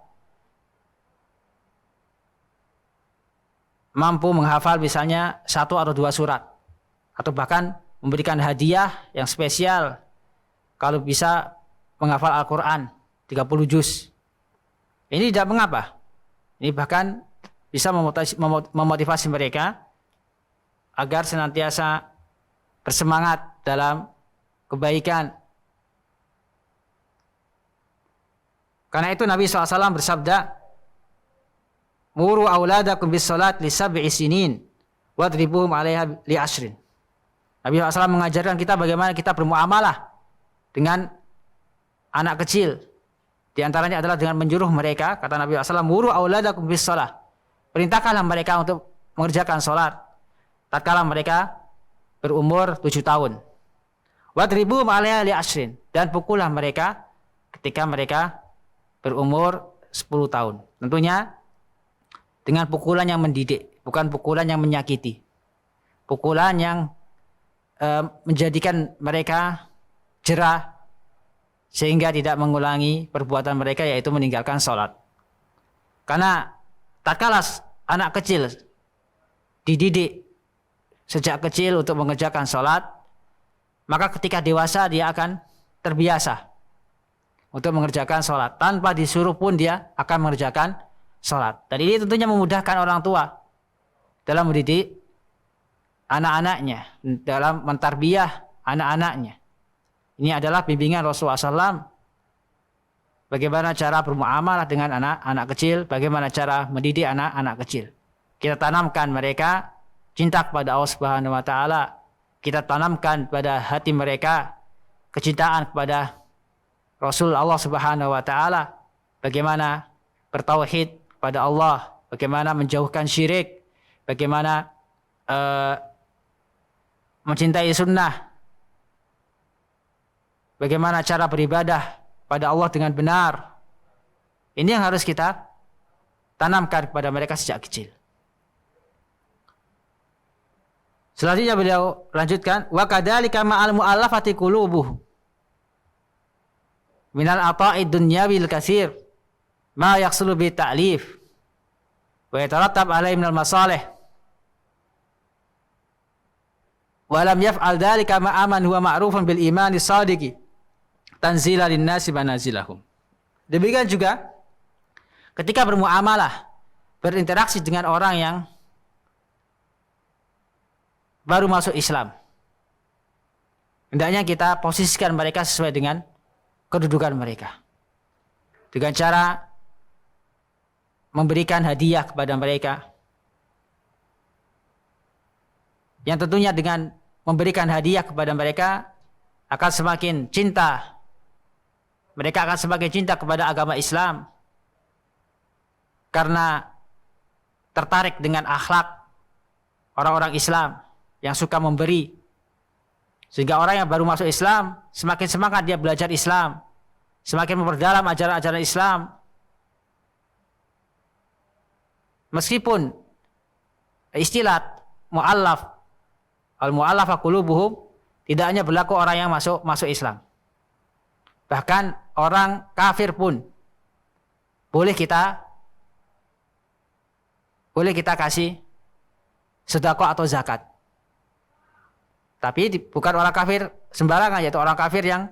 mampu menghafal misalnya 1 atau 2 surat. Atau bahkan memberikan hadiah yang spesial kalau bisa menghafal Al-Quran 30 juz. Ini tidak mengapa. Ini bahkan bisa memotivasi mereka agar senantiasa bersemangat dalam kebaikan. Karena itu Nabi SAW bersabda, "Muru auladakum bis salat li sab'i sinin wadribuhum 'alaiha li 'ashrin." Nabi SAW mengajarkan kita bagaimana kita bermuamalah dengan anak kecil. Di antaranya adalah dengan menyuruh mereka, kata Nabi SAW, "Muru auladakum bis salat." Perintahkanlah mereka untuk mengerjakan salat tatkala mereka berumur 7 tahun. Wadribuhum 'alaiha li 'ashrin, dan pukullah mereka ketika mereka berumur 10 tahun. Tentunya dengan pukulan yang mendidik, bukan pukulan yang menyakiti. Pukulan yang menjadikan mereka jerah sehingga tidak mengulangi perbuatan mereka, yaitu meninggalkan sholat. Karena tatkala anak kecil dididik sejak kecil untuk mengerjakan sholat, maka ketika dewasa dia akan terbiasa untuk mengerjakan sholat. Tanpa disuruh pun dia akan mengerjakan sholat. Dan ini tentunya memudahkan orang tua dalam mendidik anak-anaknya, dalam mentarbiyah anak-anaknya. Ini adalah bimbingan Rasulullah SAW. Bagaimana cara bermuamalah dengan anak-anak kecil, bagaimana cara mendidik anak-anak kecil. Kita tanamkan mereka cinta kepada Allah Subhanahu wa taala. Kita tanamkan pada hati mereka kecintaan kepada Rasul Allah Subhanahu wa taala, bagaimana bertauhid kepada Allah, bagaimana menjauhkan syirik, bagaimana mencintai sunnah, bagaimana cara beribadah pada Allah dengan benar. Ini yang harus kita tanamkan kepada mereka sejak kecil. Selanjutnya beliau lanjutkan, wa kadzalika ma'al mu'allafati qulubuh minal ata'id dunyawil katsir ma yahsulu bi ta'lif wa yatarattab alaihi minal masalih wa lam yaf'al dzalika ma aman huwa ma'rufun bil imani shadiqi tanzila linnasi manazilahum. Demikian juga ketika bermuamalah, berinteraksi dengan orang yang baru masuk Islam, hendaknya kita posisikan mereka sesuai dengan kedudukan mereka, dengan cara memberikan hadiah kepada mereka, yang tentunya dengan memberikan hadiah kepada mereka akan semakin cinta, mereka akan semakin cinta kepada agama Islam karena tertarik dengan akhlak orang-orang Islam yang suka memberi. Sehingga orang yang baru masuk Islam semakin semangat dia belajar Islam, semakin memperdalam ajaran-ajaran Islam. Meskipun istilah mu'allaf, al-mu'allafa qulubuhum tidak hanya berlaku orang yang masuk Islam. Bahkan orang kafir pun boleh kita kasih sedekah atau zakat. Tapi bukan orang kafir sembarangan, yaitu orang kafir yang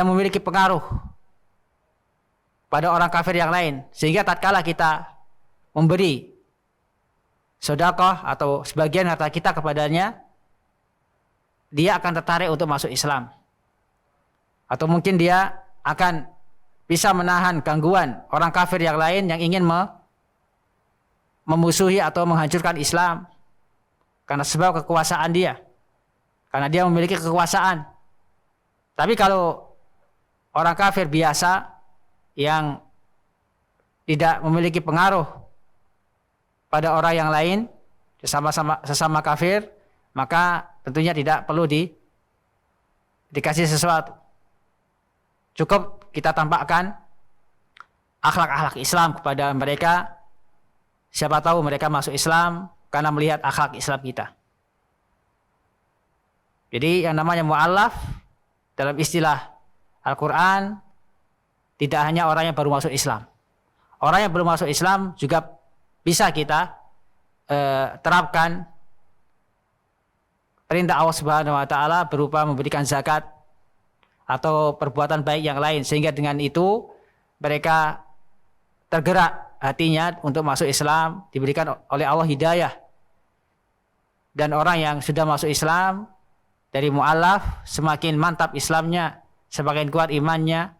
memiliki pengaruh pada orang kafir yang lain. Sehingga tatkala kita memberi sedekah atau sebagian harta kita kepadanya, dia akan tertarik untuk masuk Islam. Atau mungkin dia akan bisa menahan gangguan orang kafir yang lain yang ingin memusuhi atau menghancurkan Islam karena sebab kekuasaan dia. Karena dia memiliki kekuasaan. Tapi kalau orang kafir biasa yang tidak memiliki pengaruh pada orang yang lain, sesama kafir, maka tentunya tidak perlu dikasih sesuatu. Cukup kita tampakkan akhlak-akhlak Islam kepada mereka. Siapa tahu mereka masuk Islam karena melihat akhlak Islam kita. Jadi yang namanya mu'allaf dalam istilah Al-Quran tidak hanya orang yang baru masuk Islam. Orang yang belum masuk Islam juga bisa kita terapkan perintah Allah Subhanahu wa taala berupa memberikan zakat atau perbuatan baik yang lain, sehingga dengan itu mereka tergerak hatinya untuk masuk Islam, diberikan oleh Allah hidayah. Dan orang yang sudah masuk Islam dari mu'allaf semakin mantap Islamnya, semakin kuat imannya,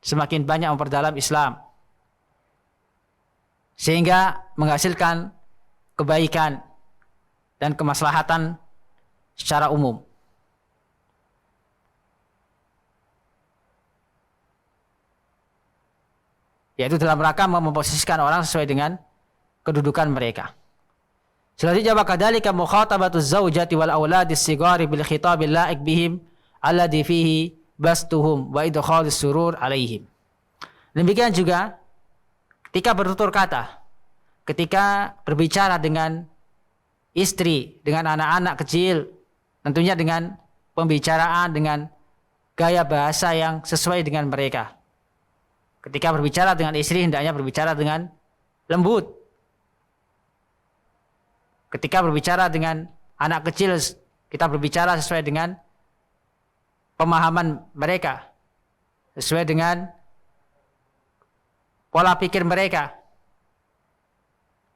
semakin banyak memperdalam Islam, sehingga menghasilkan kebaikan dan kemaslahatan secara umum. Yaitu dalam rangka memposisikan orang sesuai dengan kedudukan mereka. Selanjutnya, wa kadzalika mukhatabatuz zaujati wal auladis sigari bil khitabil la'iq bihim alladhi fihi bastuhum wa idkhalus surur alaihim. Demikian juga ketika bertutur kata, ketika berbicara dengan istri, dengan anak-anak kecil, tentunya dengan pembicaraan dengan gaya bahasa yang sesuai dengan mereka. Ketika berbicara dengan istri, hendaknya berbicara dengan lembut. Ketika berbicara dengan anak kecil, kita berbicara sesuai dengan pemahaman mereka, sesuai dengan pola pikir mereka,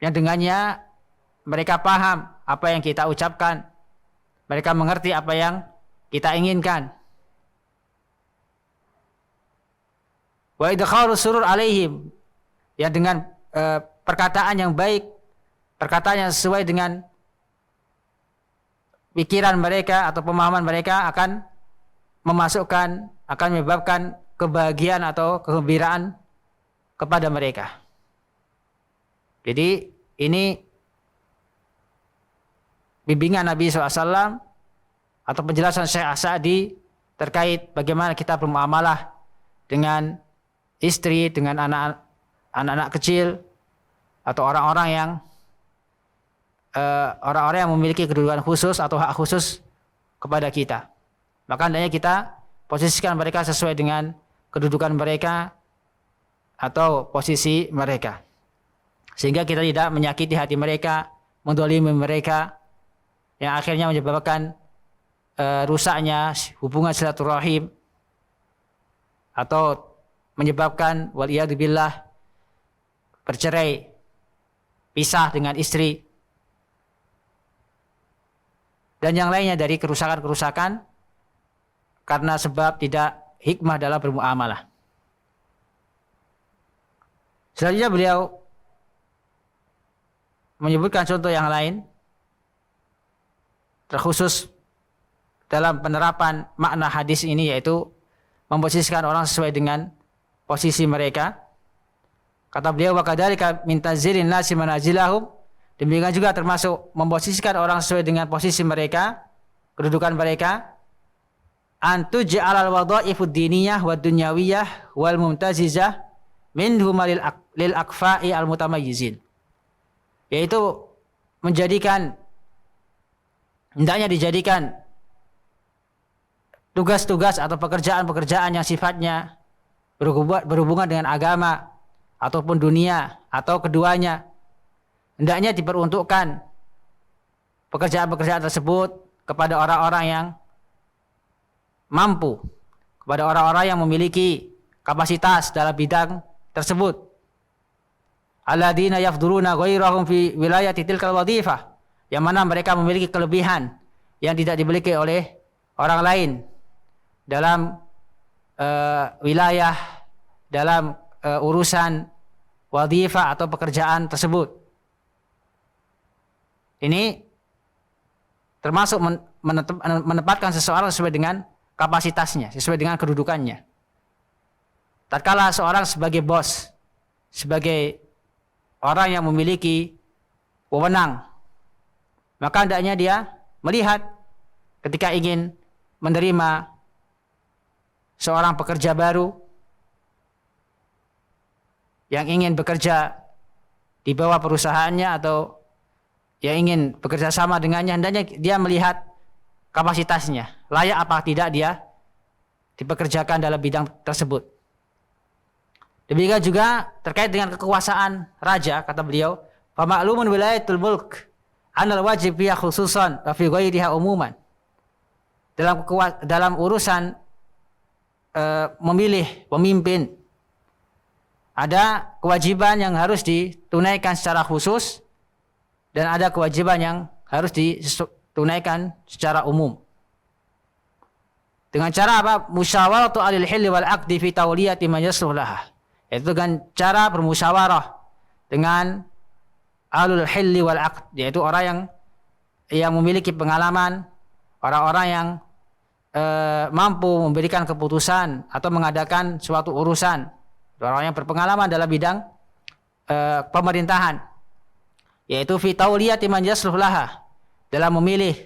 yang dengannya mereka paham apa yang kita ucapkan, mereka mengerti apa yang kita inginkan. Wa idkhalus surur alaihim, ya dengan perkataan yang baik, perkataan yang sesuai dengan pikiran mereka atau pemahaman mereka akan memasukkan, akan menyebabkan kebahagiaan atau kegembiraan kepada mereka. Jadi ini bimbingan Nabi SAW atau penjelasan Syekh As-Sa'di terkait bagaimana kita bermuamalah dengan istri, dengan anak-anak kecil, atau orang-orang yang memiliki kedudukan khusus atau hak khusus kepada kita. Maka hendaknya kita posisikan mereka sesuai dengan kedudukan mereka atau posisi mereka, sehingga kita tidak menyakiti hati mereka, mendolimi mereka, yang akhirnya menyebabkan rusaknya hubungan silaturahim, atau menyebabkan waliyadzubillah bercerai, pisah dengan istri, dan yang lainnya dari kerusakan-kerusakan karena sebab tidak hikmah dalam bermuamalah. Selanjutnya beliau menyebutkan contoh yang lain terkhusus dalam penerapan makna hadis ini, yaitu memposisikan orang sesuai dengan posisi mereka. Kata beliau, wa kadzalika min tanzilin nasi manazilahum, demikian juga termasuk memposisikan orang sesuai dengan posisi mereka, kedudukan mereka. An tuj'alal wadha'ifud diniyah wad dunyawiyah wal mumtazizah minhum lil akfa'i al mutamayyizin, yaitu hendaknya dijadikan tugas-tugas atau pekerjaan-pekerjaan yang sifatnya berhubungan dengan agama ataupun dunia atau keduanya, hendaknya diperuntukkan pekerjaan-pekerjaan tersebut kepada orang-orang yang mampu, kepada orang-orang yang memiliki kapasitas dalam bidang tersebut. Alladzina yafduruna ghairahum fi wilayati tilkal wadhifah, yang mana mereka memiliki kelebihan yang tidak dimiliki oleh orang lain dalam wilayah, dalam urusan wadhifah atau pekerjaan tersebut. Ini termasuk menempatkan seseorang sesuai dengan kapasitasnya, sesuai dengan kedudukannya. Tatkala seorang sebagai bos, sebagai orang yang memiliki wewenang, maka hendaknya dia melihat ketika ingin menerima seorang pekerja baru yang ingin bekerja di bawah perusahaannya atau yang ingin bekerja sama dengannya, hendaknya dia melihat kapasitasnya, layak apa tidak dia dipekerjakan dalam bidang tersebut. Demikian juga terkait dengan kekuasaan raja, kata beliau, fa ma'lumun wilayatul mulk anal wajib fiha khususan wa fi ghairiha umuman. Dalam urusan memilih pemimpin, ada kewajiban yang harus ditunaikan secara khusus dan ada kewajiban yang harus ditunaikan secara umum. Dengan cara apa? Musyawaratu alil hilli wal aqdi fi tawliyati man yasluh laha. Yaitu dengan cara bermusyawarah dengan alul hilli wal aqd, yaitu orang yang memiliki pengalaman, orang-orang yang mampu memberikan keputusan atau mengadakan suatu urusan, orang yang berpengalaman dalam bidang pemerintahan, yaitu fi tawliyati man yasluh laha, dalam memilih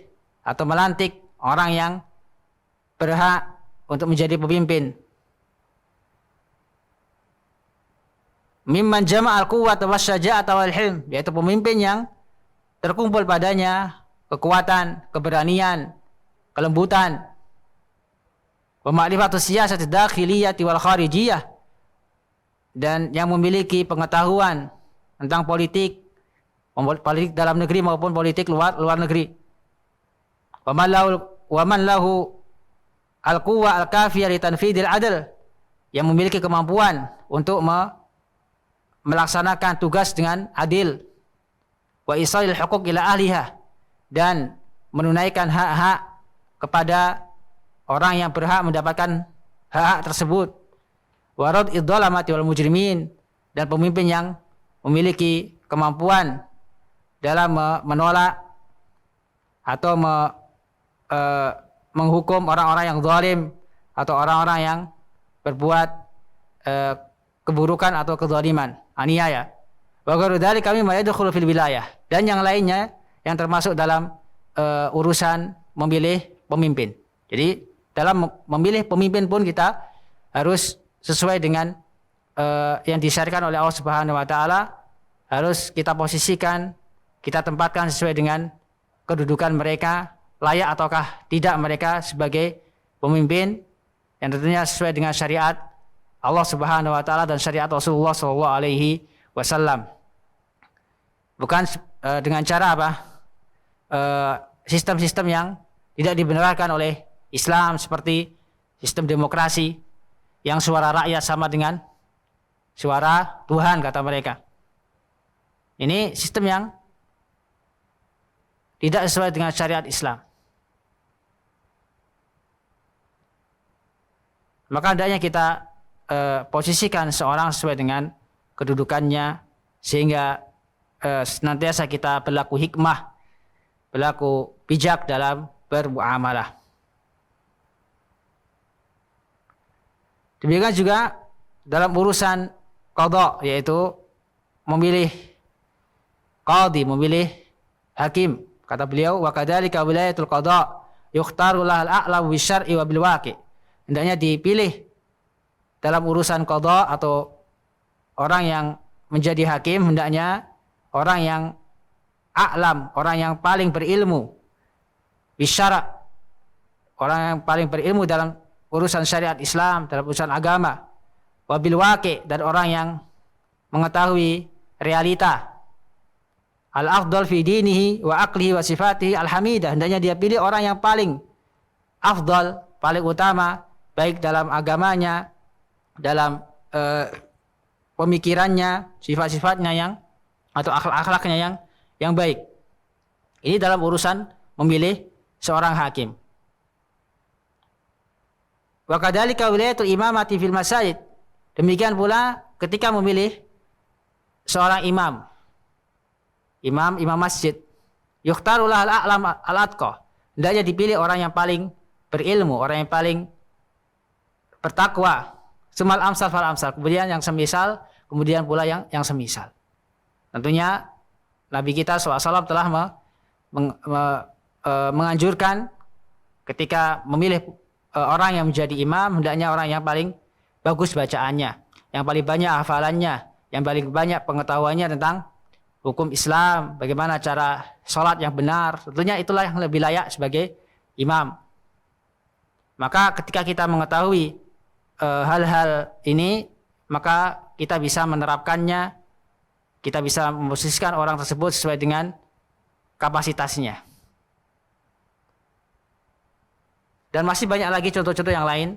atau melantik orang yang berhak untuk menjadi pemimpin. Mimman jama'al quwwata wasyaja'ata wal hilm, yaitu pemimpin yang terkumpul padanya kekuatan, keberanian, kelembutan. Wa ma'rifatu siyasati dakhiliyati wal kharijiyah, dan yang memiliki pengetahuan tentang politik dalam negeri maupun politik luar negeri. Wa man lahu al-quwwa al-kafiyah li tanfidil adl, yang memiliki kemampuan untuk melaksanakan tugas dengan adil, wa isalil huquq ila ahliha, dan menunaikan hak-hak kepada orang yang berhak mendapatkan hak-hak tersebut, wa rad idzalamati wal mujrimin, dan pemimpin yang memiliki kemampuan dalam menolak atau menghukum orang-orang yang zalim atau orang-orang yang berbuat keburukan atau kezaliman, aniaya. Wa ghairu dzalika mimma yadkhulu fil wilayah, dan yang lainnya yang termasuk dalam urusan memilih pemimpin. Jadi dalam memilih pemimpin pun kita harus sesuai dengan yang disyariatkan oleh Allah Subhanahu wa taala, harus kita posisikan, kita tempatkan sesuai dengan kedudukan mereka, layak ataukah tidak mereka sebagai pemimpin, yang tentunya sesuai dengan syariat Allah Subhanahu wa taala dan syariat Rasulullah sallallahu alaihi wasallam. Bukan dengan cara apa? Sistem-sistem yang tidak dibenarkan oleh Islam, seperti sistem demokrasi yang suara rakyat sama dengan suara Tuhan, kata mereka. Ini sistem yang tidak sesuai dengan syariat Islam. Maka hendaknya kita posisikan seorang sesuai dengan kedudukannya, sehingga senantiasa kita berlaku hikmah, berlaku bijak dalam bermuamalah. Demikian juga dalam urusan qadha, yaitu memilih qadhi, memilih hakim. Kata beliau, wa kadzalika wilayatul qadha yukhtaru lahal a'lam bisyar'i wa bil waqi'. Hendaknya dipilih dalam urusan qadha atau orang yang menjadi hakim, hendaknya orang yang a'lam, orang yang paling berilmu, bisyara', orang yang paling berilmu dalam urusan syariat Islam, dalam urusan agama, wabil waqi', dan orang yang mengetahui realita, al-afdal fi dinihi wa aqlihi wa sifatihi al-hamidah. Hendaknya dia pilih orang yang paling afdal, paling utama, baik dalam agamanya, dalam pemikirannya, sifat-sifatnya atau akhlak-akhlaknya yang baik. Ini dalam urusan memilih seorang hakim. Wa kadzalika wilayatul imamati fil masajid. Demikian pula ketika memilih seorang imam masjid, yukhtaru lahal a'lam al-atqa. Hendaknya dipilih orang yang paling berilmu, orang yang paling bertakwa. Semal amsal fal amsal, kemudian yang semisal, kemudian pula yang semisal. Tentunya Nabi kita SAW telah menganjurkan ketika memilih orang yang menjadi imam, hendaknya orang yang paling bagus bacaannya, yang paling banyak hafalannya, yang paling banyak pengetahuannya tentang hukum Islam, bagaimana cara sholat yang benar. Tentunya itulah yang lebih layak sebagai imam. Maka ketika kita mengetahui hal-hal ini, maka kita bisa menerapkannya, kita bisa memposisikan orang tersebut sesuai dengan kapasitasnya. Dan masih banyak lagi contoh-contoh yang lain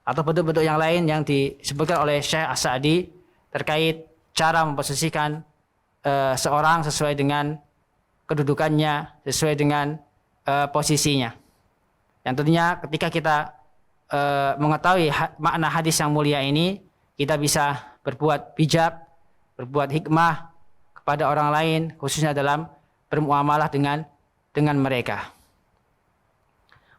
atau bentuk-bentuk yang lain yang disebutkan oleh Syekh As-Sa'di terkait cara memposisikan seorang sesuai dengan kedudukannya, sesuai dengan posisinya. Yang tentunya ketika kita mengetahui makna hadis yang mulia ini, kita bisa berbuat bijak, berbuat hikmah kepada orang lain, khususnya dalam bermuamalah dengan mereka.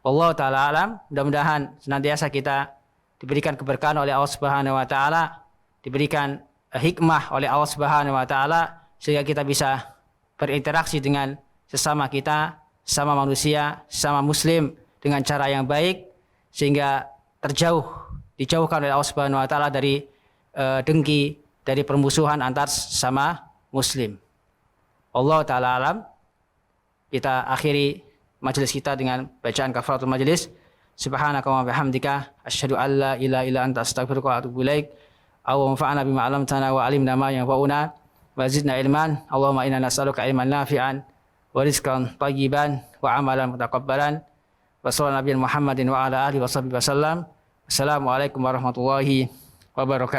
Wallahu ta'ala alam, mudah-mudahan senantiasa kita diberikan keberkahan oleh Allah Subhanahu wa taala, diberikan hikmah oleh Allah Subhanahu wa taala sehingga kita bisa berinteraksi dengan sesama kita, sesama manusia, sesama muslim dengan cara yang baik sehingga dijauhkan oleh Allah Subhanahu wa taala dari dengki, dari permusuhan antar sesama muslim. Allah taala alam. Kita akhiri majelis kita dengan bacaan kafaratul majelis. Subhanaka wa bihamdika asyhadu an la ilaha illa anta astaghfiruka wa atubu ilaik. Allahumma fa'na bima 'allamtana wa 'allimna ma yanfa'una wa zidna ilman. Allahumma inna nas'aluka ilman nafi'an wa rizqan thayyiban wa 'amalan mutaqabbalan. Wa sallallahu nabiyana Muhammadin wa ala alihi wa sahbihi wasallam. Assalamualaikum warahmatullahi wabarakatuh.